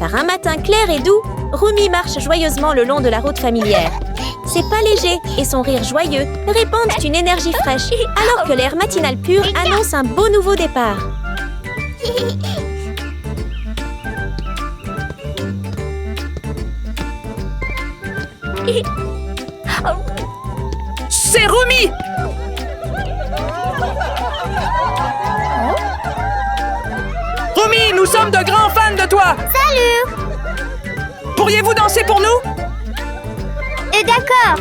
Par un matin clair et doux, Rumi marche joyeusement le long de la route familière. Ses pas légers et son rire joyeux répandent une énergie fraîche, alors que l'air matinal pur annonce un beau nouveau départ. C'est Rumi! Rumi, nous sommes de grands fans de toi! Salut! Pourriez-vous danser pour nous? D'accord.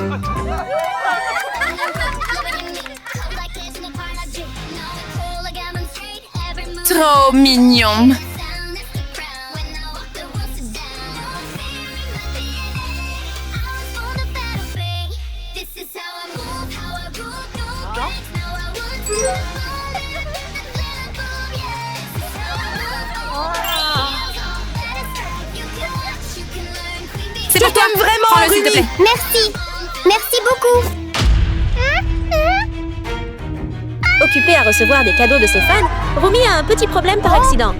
Trop mignon. C'est pour toi vraiment, Prends-le, s'il te Rumi! plaît. Merci. Merci beaucoup. Occupé à recevoir des cadeaux de ses fans, Rumi a un petit problème par accident.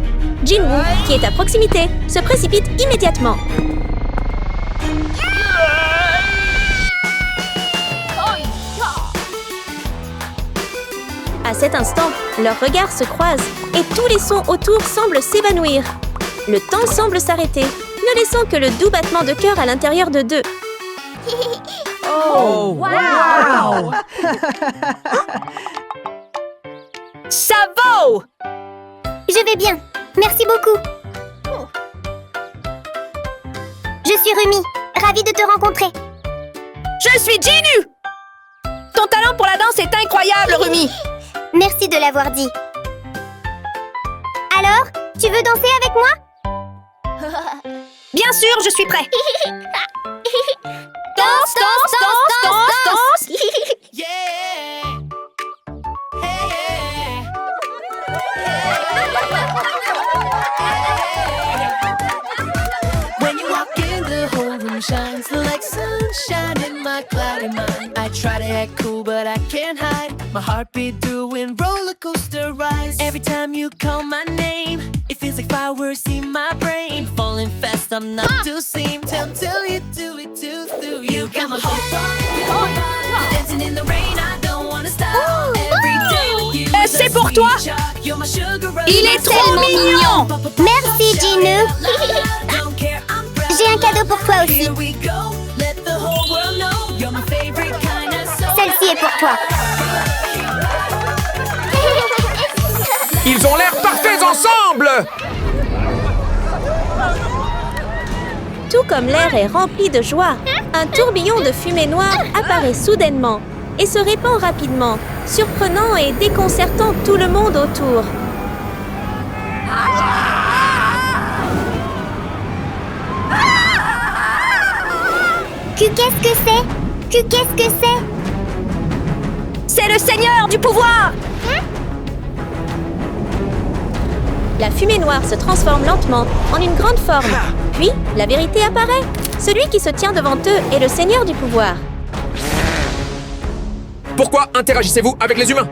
Jinwoo, qui est à proximité, se précipite immédiatement. À cet instant, leurs regards se croisent et tous les sons autour semblent s'évanouir. Le temps semble s'arrêter, ne laissant que le doux battement de cœur à l'intérieur de deux. Oh, wow! Ça vaut! Je vais bien. Merci beaucoup. Je suis Rumi. Ravie de te rencontrer. Je suis Jinu! Ton talent pour la danse est incroyable, Rumi! Merci de l'avoir dit. Alors, tu veux danser avec moi? Bien sûr, je suis prêt! Danse, danse, danse, danse, danse! When you walk in, the whole room shines like sunshine in my cloudy mind. I try to act cool, but I can't hide my heartbeat doing roller coaster rides. Every time you call my name, it feels like fireworks in my brain. Falling fast, I'm not to seem till you do it too through. You got my hope on, dancing in the rain. I don't wanna stop. Every day with you. C'est pour toi! You're my sugar rush. Il est tellement mignon. Merci, Jinu. J'ai un cadeau pour toi aussi. Celle-ci est pour toi. Ils ont l'air parfaits ensemble! Tout comme l'air est rempli de joie, un tourbillon de fumée noire apparaît soudainement et se répand rapidement, surprenant et déconcertant tout le monde autour. Qu'est-ce que c'est? Qu'est-ce que c'est? C'est le Seigneur du pouvoir! La fumée noire se transforme lentement en une grande forme. Puis, la vérité apparaît. Celui qui se tient devant eux est le Seigneur du pouvoir. Pourquoi interagissez-vous avec les humains?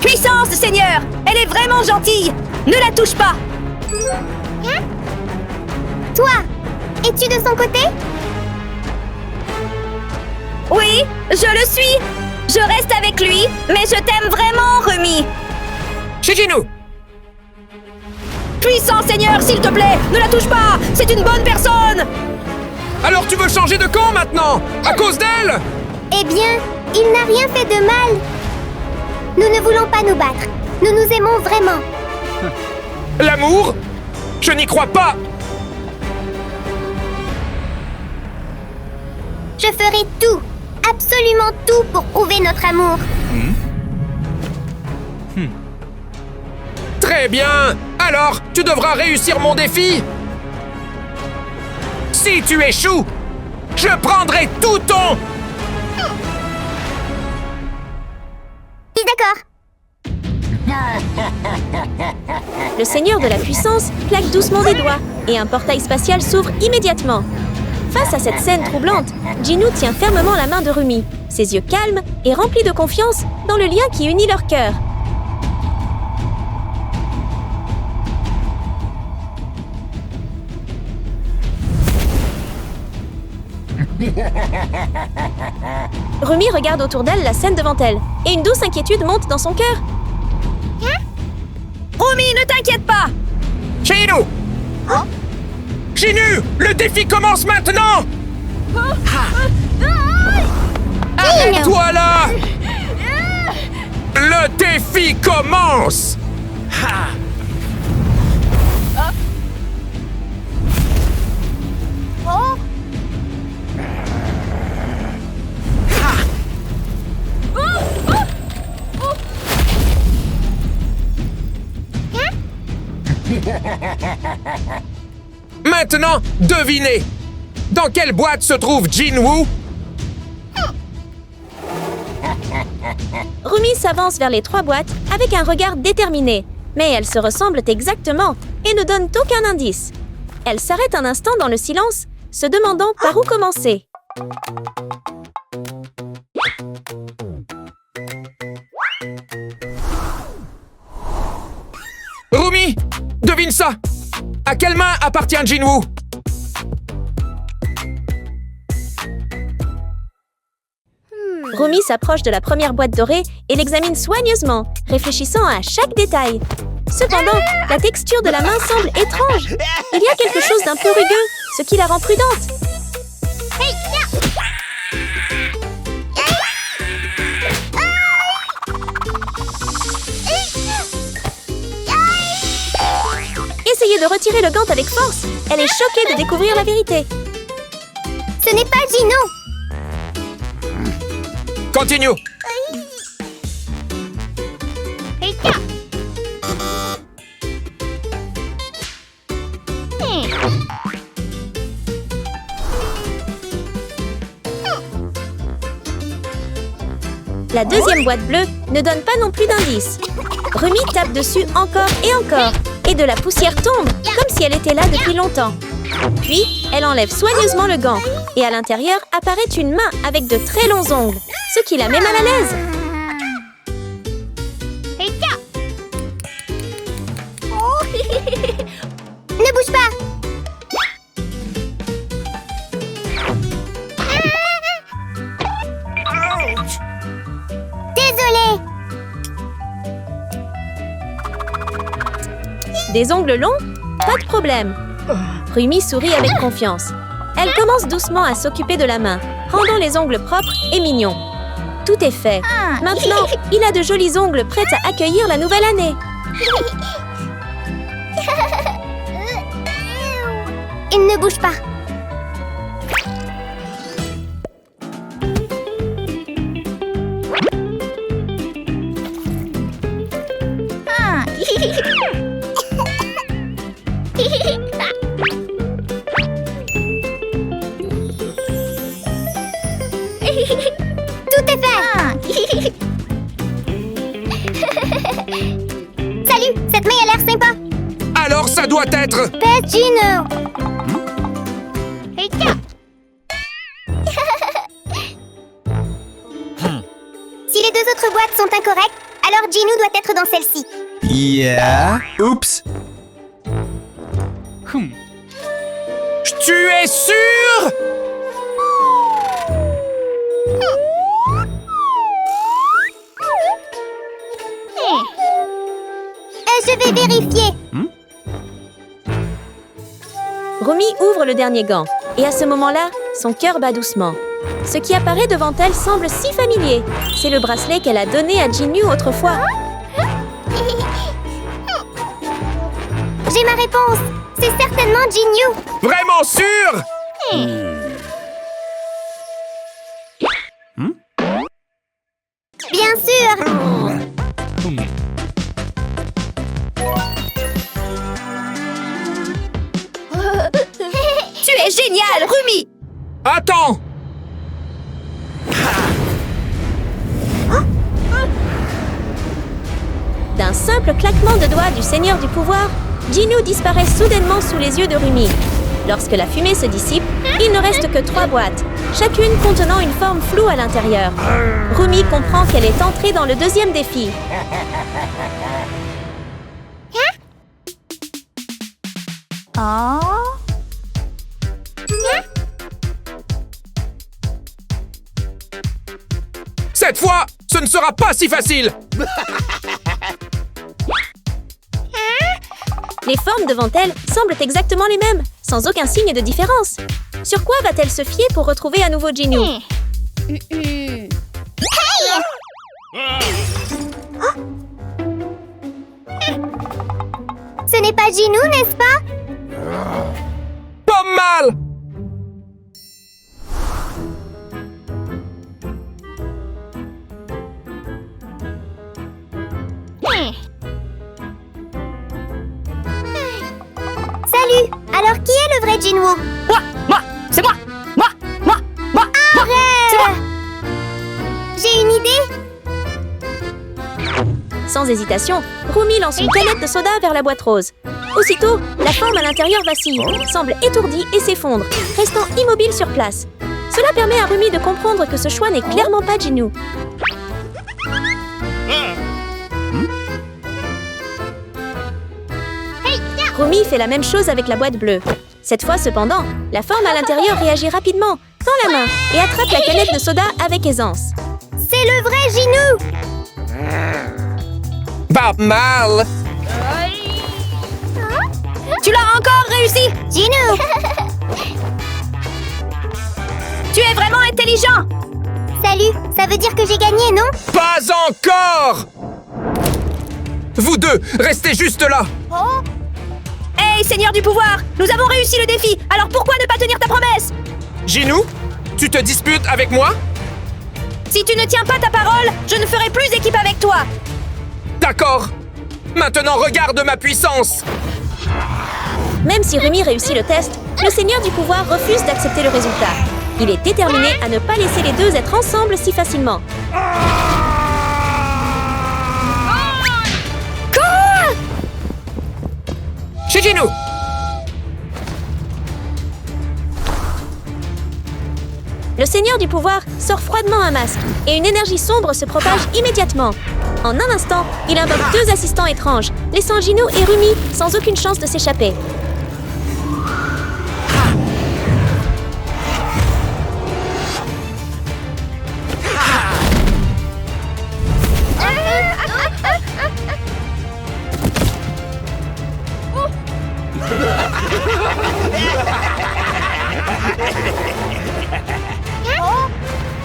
Puissance, Seigneur! Elle est vraiment gentille! Ne la touche pas! Toi, es-tu de son côté? Oui, je le suis! Je reste avec lui, mais je t'aime vraiment, Rumi! Chez Jinu! Puissant Seigneur, s'il te plaît, ne la touche pas! C'est une bonne personne! Alors tu veux changer de camp maintenant? À cause d'elle? Eh bien, il n'a rien fait de mal. Nous ne voulons pas nous battre. Nous nous aimons vraiment. L'amour? Je n'y crois pas! Je ferai tout, absolument tout pour prouver notre amour. Très bien! Alors, tu devras réussir mon défi! Si tu échoues, je prendrai tout ton... Oui, d'accord. Le Seigneur de la puissance claque doucement des doigts et un portail spatial s'ouvre immédiatement. Face à cette scène troublante, Jinu tient fermement la main de Rumi, ses yeux calmes et remplis de confiance dans le lien qui unit leurs cœurs. Rumi regarde autour d'elle la scène devant elle, et une douce inquiétude monte dans son cœur. Rumi, ne t'inquiète pas! Chinu! Chinu, le défi commence maintenant! Arrête-toi là! Le défi commence! Maintenant, devinez! Dans quelle boîte se trouve Jinwoo? Rumi s'avance vers les 3 boîtes avec un regard déterminé, mais elles se ressemblent exactement et ne donnent aucun indice. Elle s'arrête un instant dans le silence, se demandant par où commencer. Rumi, devine ça! À quelle main appartient Jinwoo? Rumi s'approche de la première boîte dorée et l'examine soigneusement, réfléchissant à chaque détail. Cependant, la texture de la main semble étrange. Il y a quelque chose d'un peu rugueux, ce qui la rend prudente. Essayez de retirer le gant avec force. Elle est choquée de découvrir la vérité. Ce n'est pas Gino. Continue! La deuxième boîte bleue ne donne pas non plus d'indices. Rumi tape dessus encore et encore, et de la poussière tombe, comme si elle était là depuis longtemps. Puis, elle enlève soigneusement le gant, et à l'intérieur apparaît une main avec de très longs ongles, ce qui la met mal à l'aise. Ne bouge pas. Désolée. Des ongles longs? Pas de problème. Rumi sourit avec confiance. Elle commence doucement à s'occuper de la main, rendant les ongles propres et mignons. Tout est fait. Maintenant, il a de jolis ongles prêts à accueillir la nouvelle année. Il ne bouge pas. Tout est fait. Salut, cette main a l'air sympa. Alors ça doit être... Pèse Gino. Si les 2 autres boîtes sont incorrectes, alors Gino doit être dans celle-ci. Yeah. Oups. Tu es sûr? Je vais vérifier. Rumi ouvre le dernier gant, et à ce moment-là, son cœur bat doucement. Ce qui apparaît devant elle semble si familier. C'est le bracelet qu'elle a donné à Jinwoo autrefois. J'ai ma réponse. C'est certainement Jinwoo. Vraiment sûr? Bien sûr. Tu es génial, Rumi! Attends! D'un simple claquement de doigts du Seigneur du Pouvoir, Jinwoo disparaît soudainement sous les yeux de Rumi. Lorsque la fumée se dissipe, il ne reste que 3 boîtes, chacune contenant une forme floue à l'intérieur. Rumi comprend qu'elle est entrée dans le deuxième défi. Cette fois, ce ne sera pas si facile. Les formes devant elle semblent exactement les mêmes, sans aucun signe de différence. Sur quoi va-t-elle se fier pour retrouver à nouveau Jinou? Ce n'est pas Jinou, n'est-ce pas? Pas mal. Salut! Alors qui est le vrai Jinwoo? Moi, c'est moi. Arrête! J'ai une idée! Sans hésitation, Rumi lance une canette de soda vers la boîte rose. Aussitôt, la forme à l'intérieur vacille, semble étourdie et s'effondre, restant immobile sur place. Cela permet à Rumi de comprendre que ce choix n'est clairement pas Jinou. Rumi fait la même chose avec la boîte bleue. Cette fois, cependant, la forme à l'intérieur réagit rapidement, tend la main et attrape la canette de soda avec aisance. C'est le vrai Jinou! Pas mal. Tu l'as encore réussi! Jinou! Tu es vraiment intelligent! Salut, ça veut dire que j'ai gagné, non? Pas encore. Vous deux, restez juste là. Hey, Seigneur du pouvoir! Nous avons réussi le défi, alors pourquoi ne pas tenir ta promesse? Jinou, tu te disputes avec moi? Si tu ne tiens pas ta parole, je ne ferai plus équipe avec toi! D'accord. Maintenant, regarde ma puissance. Même si Rumi réussit le test, le Seigneur du pouvoir refuse d'accepter le résultat. Il est déterminé à ne pas laisser les deux être ensemble si facilement. Chez Jinou. Le Seigneur du pouvoir sort froidement un masque et une énergie sombre se propage immédiatement. En un instant, il invoque deux assistants étranges, laissant Jinou et Rumi sans aucune chance de s'échapper.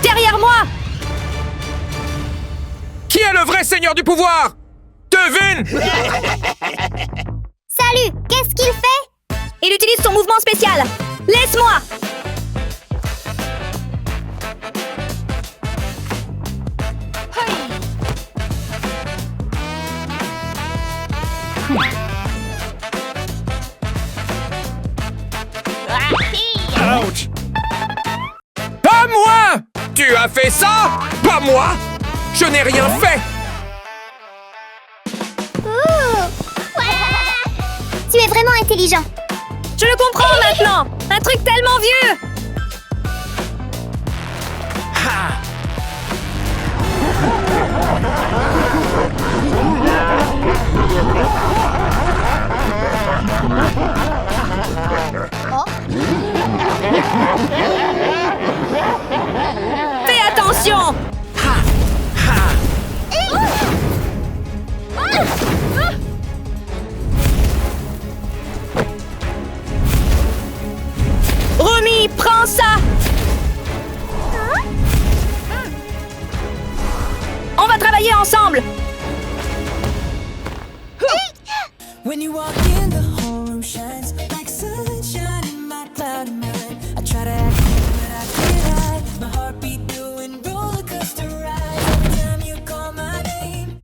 Derrière moi! Qui est le vrai Seigneur du pouvoir? Devine. Salut! Qu'est-ce qu'il fait? Il utilise son mouvement spécial! Laisse-moi! Pas moi! Tu as fait ça? Pas moi! Je n'ai rien fait! Tu es vraiment intelligent. Je le comprends maintenant! Un truc tellement vieux! Fais attention! Rumi, prends ça! On va travailler ensemble! When you walk in, the whole room shines like sunshine in my cloudy mind. I try to act cool, but I can't hide. My heartbeat doing roller coaster rides every time you call my name.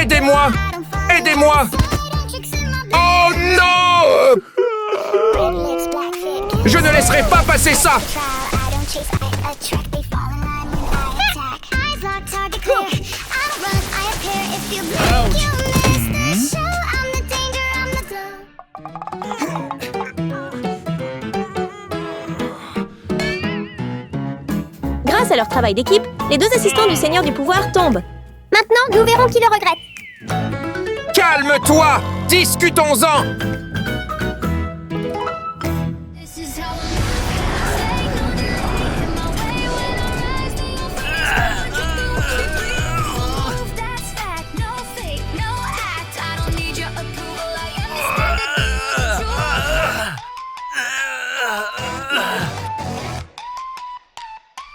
Aidez-moi! Aidez-moi! Oh non! Je ne laisserai pas passer ça! Grâce à leur travail d'équipe, les deux assistants du Seigneur du pouvoir tombent. Maintenant, Maintenant, nous verrons qui le regrette. Calme-toi! Discutons-en!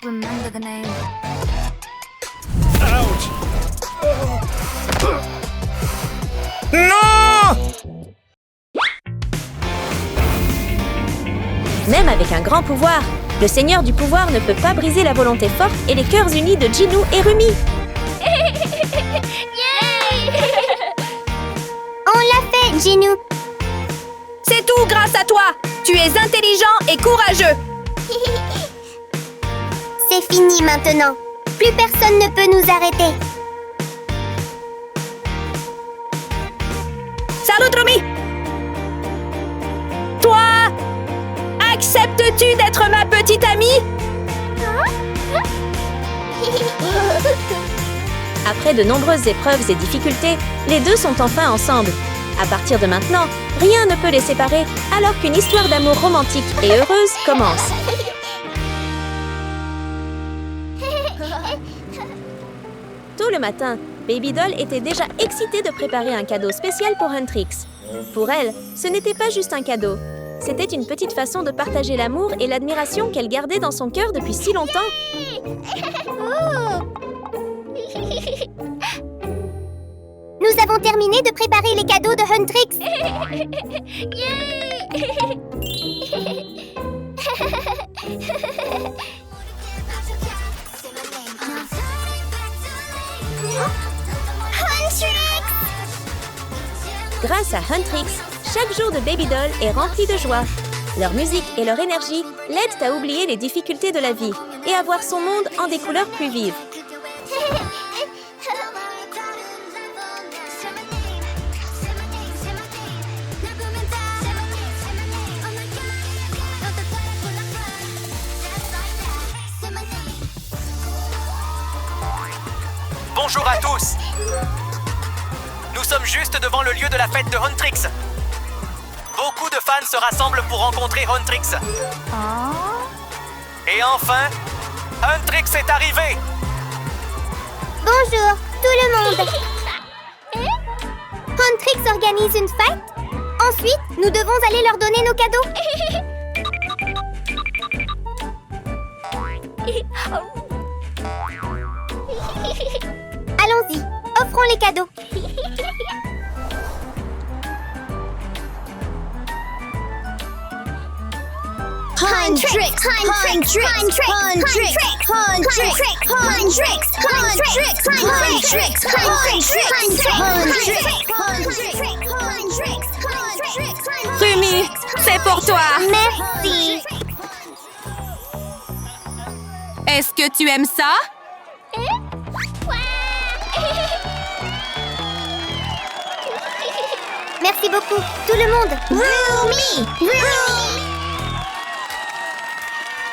Remember the name. Non! Même avec un grand pouvoir, le Seigneur du pouvoir ne peut pas briser la volonté forte et les cœurs unis de Ji-Nu et Rumi. On l'a fait, Ji-Nu. C'est tout grâce à toi. Tu es intelligent et courageux. C'est fini maintenant. Plus personne ne peut nous arrêter. Salut, Rumi. Toi, acceptes-tu d'être ma petite amie? Après de nombreuses épreuves et difficultés, les deux sont enfin ensemble. À partir de maintenant, rien ne peut les séparer alors qu'une histoire d'amour romantique et heureuse commence. Tôt le matin, Baby Doll était déjà excitée de préparer un cadeau spécial pour Huntrix. Pour elle, ce n'était pas juste un cadeau. C'était une petite façon de partager l'amour et l'admiration qu'elle gardait dans son cœur depuis si longtemps. Nous avons terminé de préparer les cadeaux de Huntrix. Grâce à Huntrix, chaque jour de Baby Doll est rempli de joie. Leur musique et leur énergie l'aident à oublier les difficultés de la vie et à voir son monde en des couleurs plus vives. Bonjour à tous! Nous sommes juste devant le lieu de la fête de Huntrix. Beaucoup de fans se rassemblent pour rencontrer Huntrix. Et enfin, Huntrix est arrivé! Bonjour, tout le monde. Huntrix organise une fête. Ensuite, nous devons aller leur donner nos cadeaux. Allons-y, offrons les cadeaux. Huntrix, Huntrix, Huntrix, Huntrix, Huntrix, Huntrix, Rumi, c'est pour toi. Merci. Est-ce que tu aimes ça? Merci beaucoup, tout le monde. Rumi, Rumi.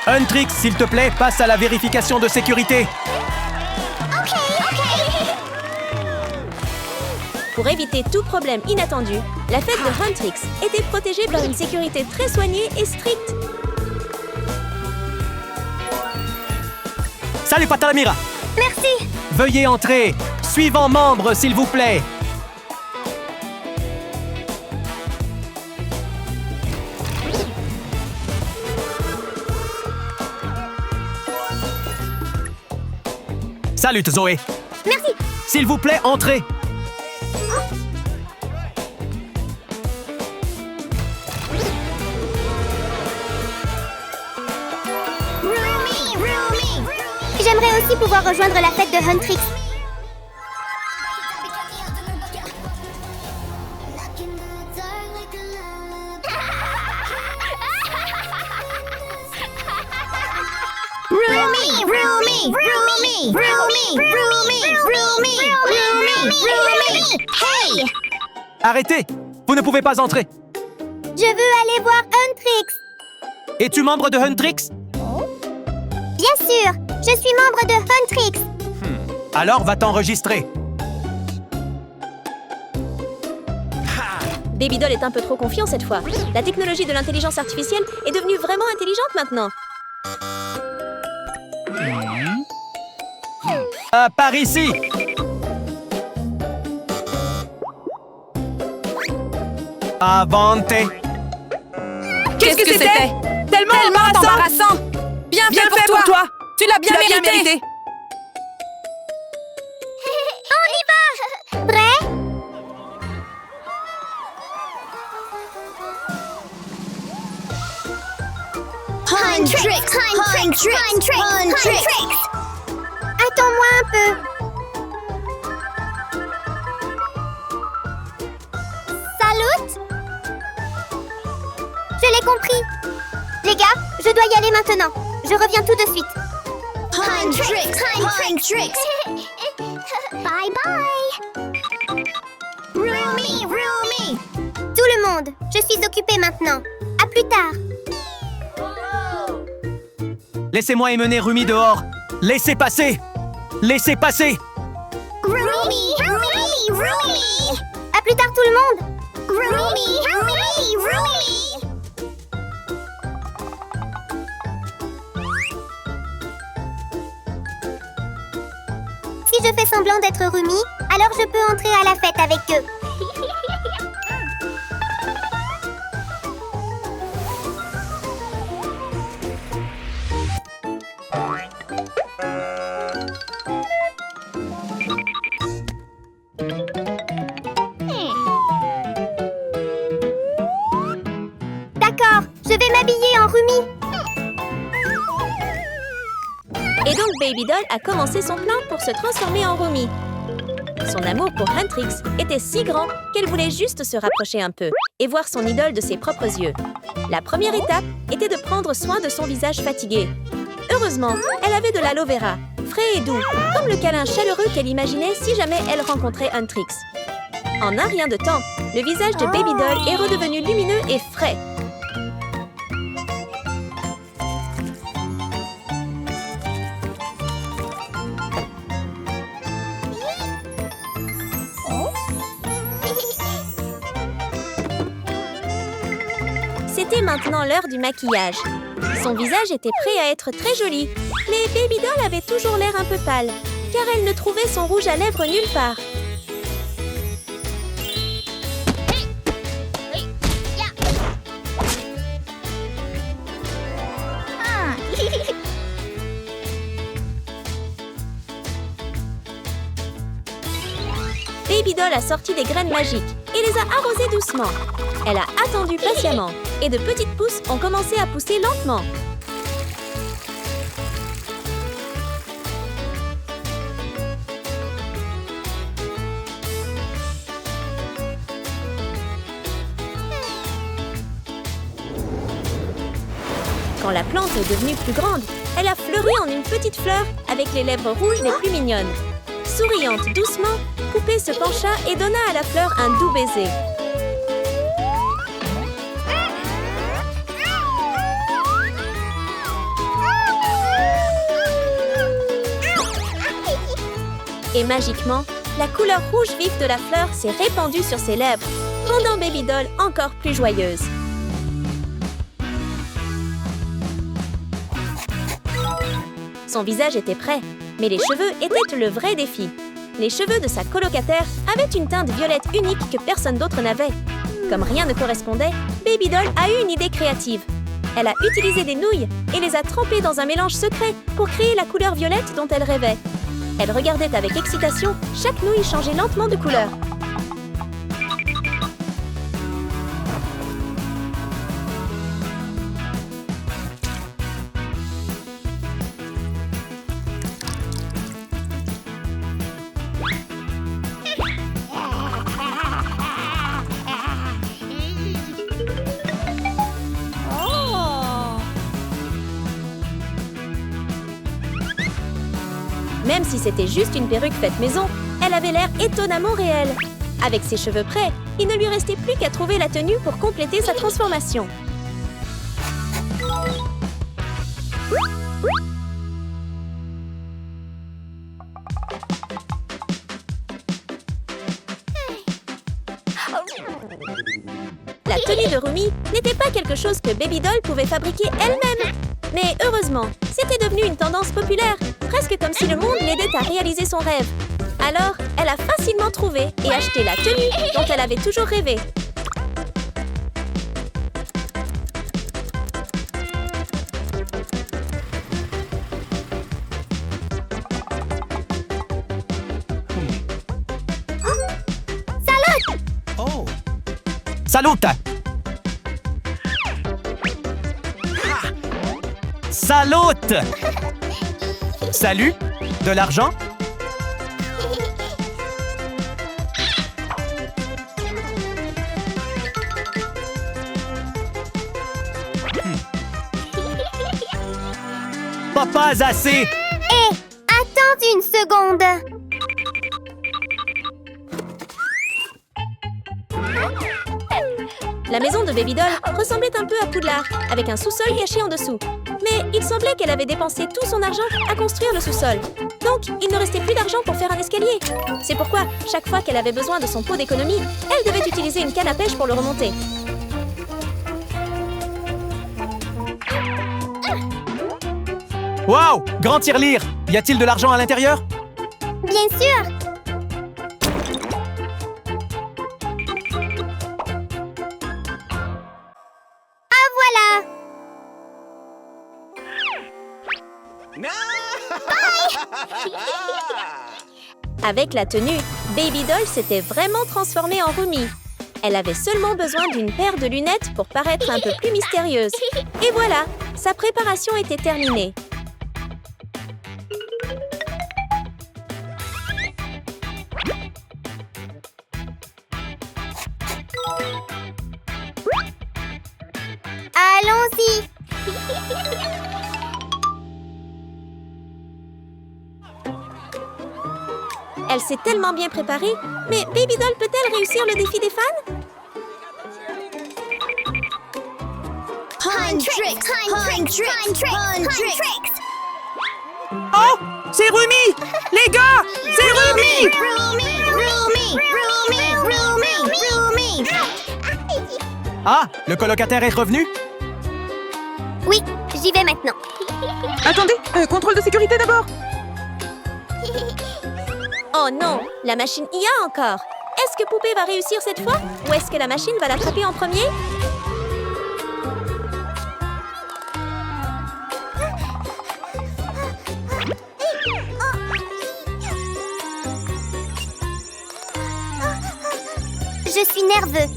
Huntrix, s'il te plaît, passe à la vérification de sécurité. Pour éviter tout problème inattendu, la fête de Huntrix était protégée par une sécurité très soignée et stricte. Salut Patalamira! Merci. Veuillez entrer. Suivant membre, s'il vous plaît. Salut Zoé. Merci. S'il vous plaît, entrez. Rumi, Rumi. J'aimerais aussi pouvoir rejoindre la fête de Huntrix. Rumi, Rumi, Rumi, Rumi, Rumi, Rumi, Rumi, Rumi. Hey! Arrêtez. Vous ne pouvez pas entrer. Je veux aller voir Huntrix. Es-tu membre de Huntrix? Bien sûr, je suis membre de Huntrix. Alors va t'enregistrer. Babydoll est un peu trop confiant cette fois. La technologie de l'intelligence artificielle est devenue vraiment intelligente maintenant. Par ici! Avante! Qu'est-ce que c'était? Tellement embarrassant. Bien Bien fait fait pour pour toi. toi. Tu l'as bien Tu l'as mérité. Prêt? Tricks. Attends-moi un peu. Salut? Je l'ai compris. Les gars, je dois y aller maintenant. Je reviens tout de suite. Tricks. Bye bye. Roomy. Tout le monde, je suis occupée maintenant. À plus tard. Laissez-moi émener Rumi dehors! Laissez passer! Laissez passer! Roomy. À plus tard tout le monde. Roomy. Si je fais semblant d'être Rumi, alors je peux entrer à la fête avec eux. D'accord, je vais m'habiller en Rumi. Et donc Babydoll a commencé son plan pour se transformer en Rumi. Son amour pour Huntrix était si grand qu'elle voulait juste se rapprocher un peu et voir son idole de ses propres yeux. La première étape était de prendre soin de son visage fatigué. Heureusement, elle avait de l'aloe vera, frais et doux, comme le câlin chaleureux qu'elle imaginait si jamais elle rencontrait Huntrix. En un rien de temps, le visage de Babydoll est redevenu lumineux et frais. C'était maintenant l'heure du maquillage. Son visage était prêt à être très joli, mais Babydoll avait toujours l'air un peu pâle, car elle ne trouvait son rouge à lèvres nulle part. Babydoll a sorti des graines magiques et les a arrosées doucement. Elle a attendu patiemment et de petites pousses ont commencé à pousser lentement. Quand la plante est devenue plus grande, elle a fleuri en une petite fleur avec les lèvres rouges les plus mignonnes. Souriante doucement, Poupée se pencha et donna à la fleur un doux baiser. Et magiquement, la couleur rouge vive de la fleur s'est répandue sur ses lèvres, rendant Babydoll encore plus joyeuse. Son visage était prêt, mais les cheveux étaient le vrai défi. Les cheveux de sa colocataire avaient une teinte violette unique que personne d'autre n'avait. Comme rien ne correspondait, Babydoll a eu une idée créative. Elle a utilisé des nouilles et les a trempées dans un mélange secret pour créer la couleur violette dont elle rêvait. Elle regardait avec excitation chaque nouille changer lentement de couleur. Même si c'était juste une perruque faite maison, elle avait l'air étonnamment réelle. Avec ses cheveux prêts, il ne lui restait plus qu'à trouver la tenue pour compléter sa transformation. Rumi n'était pas quelque chose que Babydoll pouvait fabriquer elle-même. Mais heureusement, c'était devenu une tendance populaire, presque comme si le monde l'aidait à réaliser son rêve. Alors, elle a facilement trouvé et acheté la tenue dont elle avait toujours rêvé. Salut! Salut! Salut? De l'argent? Pas assez! Hé, attends une seconde. La maison de Babydoll ressemblait un peu à Poudlard, avec un sous-sol caché en dessous. Mais il semblait qu'elle avait dépensé tout son argent à construire le sous-sol. Donc, il ne restait plus d'argent pour faire un escalier. C'est pourquoi, chaque fois qu'elle avait besoin de son pot d'économie, elle devait utiliser une canne à pêche pour le remonter. Wow! Grand tirelire! Y a-t-il de l'argent à l'intérieur? Bien sûr. Ah voilà. Avec la tenue, Babydoll s'était vraiment transformée en Rumi. Elle avait seulement besoin d'une paire de lunettes pour paraître un peu plus mystérieuse. Et voilà, sa préparation était terminée. Allons-y. Elle s'est tellement bien préparée, mais Babydoll peut-elle réussir le défi des fans? Oh! C'est Rumi! Les gars! C'est Rumi! Ah! Le colocataire est revenu? Oui, j'y vais maintenant. Attendez, contrôle de sécurité d'abord. Oh non, la machine IA encore! Est-ce que Poupée va réussir cette fois? Ou est-ce que la machine va l'attraper en premier? Je suis nerveux.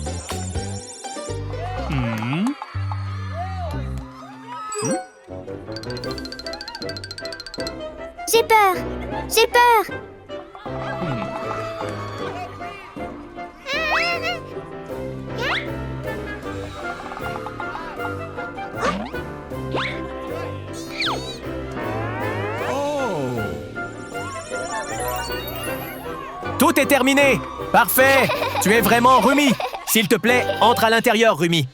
J'ai peur. J'ai peur. Tout est terminé! Parfait! Tu es vraiment Rumi! S'il te plaît, entre à l'intérieur, Rumi.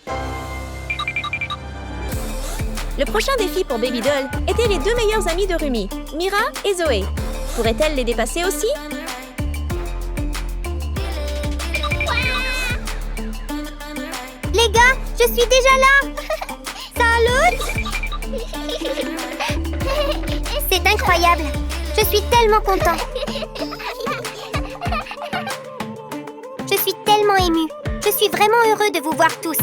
Le prochain défi pour Babydoll était les deux meilleures amies de Rumi, Mira et Zoé. Pourrait-elle les dépasser aussi? Les gars, je suis déjà là. Salut. C'est incroyable. Je suis tellement content. Je suis tellement émue. Je suis vraiment heureux de vous voir tous.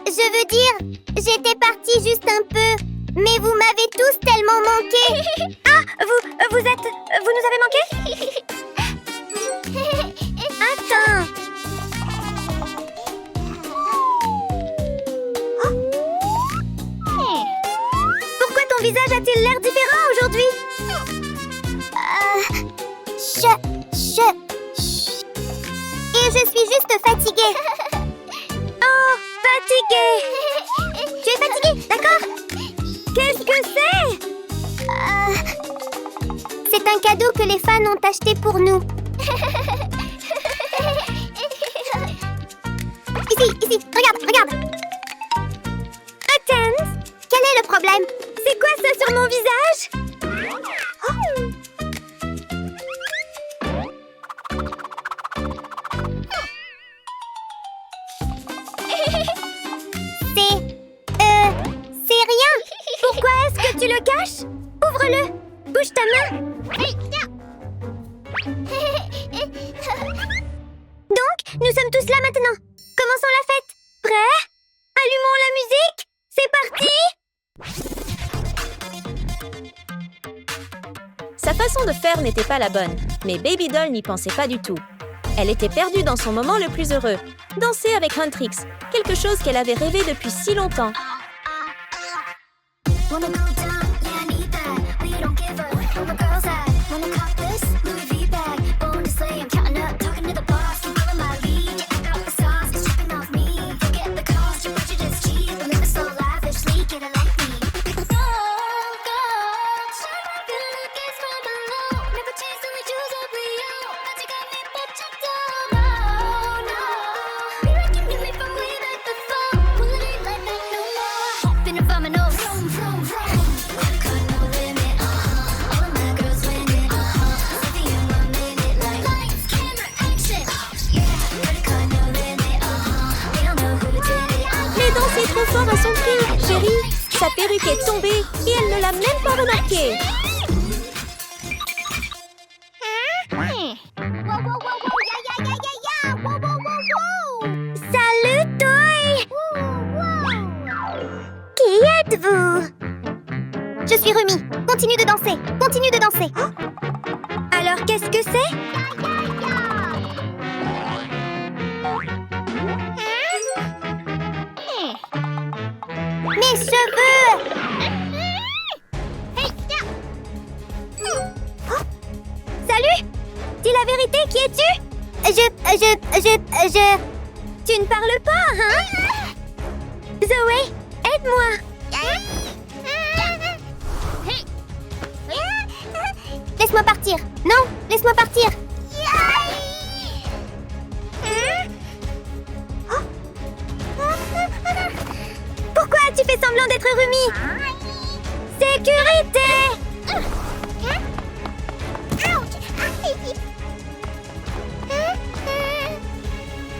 Je veux dire, j'étais partie juste un peu, mais vous m'avez tous tellement manqué. Ah, vous nous avez manqué? Attends. Pourquoi ton visage a-t-il l'air différent aujourd'hui? Et je suis juste fatiguée. Oh, fatiguée. Tu es fatiguée, d'accord? Qu'est-ce que c'est? C'est un cadeau que les fans ont acheté pour nous. Ici, regarde. Attends, quel est le problème? C'est quoi ça sur mon visage? approche. Ouvre-le. Bouge ta main. Donc, nous sommes tous là maintenant. Commençons la fête. Prêts? Allumons la musique. C'est parti. Sa façon de faire n'était pas la bonne, mais Baby Doll n'y pensait pas du tout. Elle était perdue dans son moment le plus heureux, danser avec Huntrix, quelque chose qu'elle avait rêvé depuis si longtemps. Wanna go down, yeah, I need that. We don't give a where my girls at. Wanna cop this Louis V bag. Born to slay, I'm counting up, talking to the boss. Keep following my lead, yeah, I got the sauce. It's dripping off me. Forget the cost, your budget is cheap. But live it so lavishly, get it like me. Oh, God, shine my good look is from below. Never chase, only choose a Leo. But you got me, but you don't. No, no. Be like you knew me from way back before. Well, it ain't like that no more. Hop in a domino. Vroom, vroom, vroom. Got no limit, all of my girls win it, Living in 1 minute like lights, camera, action. Yeah, got no limit, we don't know who did it, Mais dansait trop fort à son prix, chérie. Sa perruque est tombée et elle ne l'a même pas remarqué. Salut, Toy. Qui êtes-vous? Je suis Rumi. Continue de danser. Continue de danser. Alors, qu'est-ce que c'est? Mes cheveux! Salut! Dis la vérité, qui es-tu? Tu ne parles pas, hein? Zoé, aide-moi! Laisse-moi partir! Non, laisse-moi partir! Pourquoi tu fais semblant d'être Rumi? Sécurité!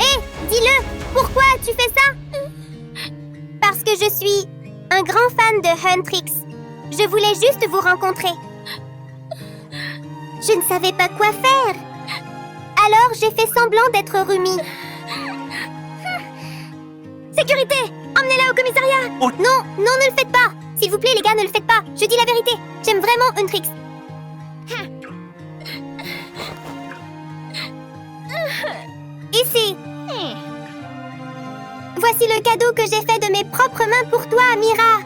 Hé, dis-le! Pourquoi tu fais ça? Parce que je suis un grand fan de Huntrix. Je voulais juste vous rencontrer. Je ne savais pas quoi faire. Alors j'ai fait semblant d'être Rumi. Sécurité! Emmenez-la au commissariat! Oh. Non, non, ne le faites pas! S'il vous plaît, les gars, ne le faites pas! Je dis la vérité! J'aime vraiment Huntrix! Ici! Voici le cadeau que j'ai fait de mes propres mains pour toi, Mira!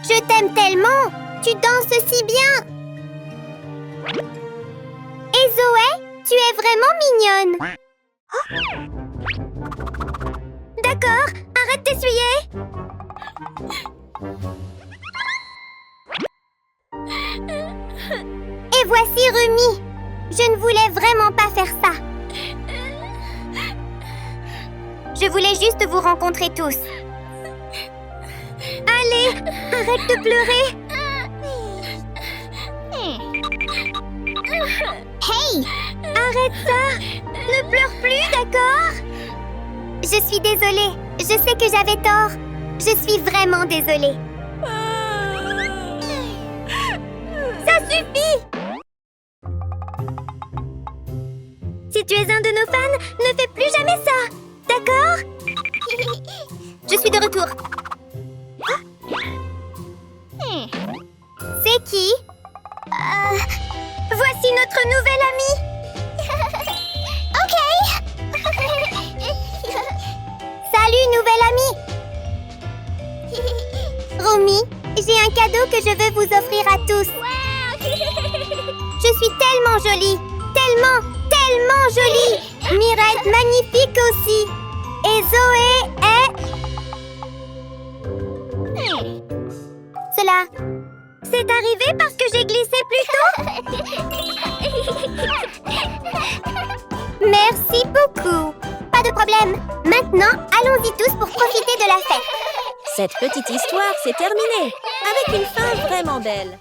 Je t'aime tellement! Tu danses si bien! Et Zoé, tu es vraiment mignonne! D'accord, arrête d'essuyer! Et voici Rumi! Je ne voulais vraiment pas faire ça! Je voulais juste vous rencontrer tous! Allez, arrête de pleurer! Hey! Arrête ça! Ne pleure plus, d'accord? Je suis désolée. Je sais que j'avais tort. Je suis vraiment désolée. Ça suffit! Si tu es un de nos fans, ne fais plus jamais ça. D'accord? Je suis de retour. C'est qui? Voici notre nouvelle amie. Ok. Salut, nouvelle amie. Rumi, j'ai un cadeau que je veux vous offrir à tous. Je suis tellement jolie. Tellement, tellement jolie. Mira est magnifique aussi. Et Zoé est... Cela... C'est arrivé parce que j'ai glissé plus tôt? Merci beaucoup. Pas de problème. Maintenant, allons-y tous pour profiter de la fête. Cette petite histoire s'est terminée, avec une fin vraiment belle.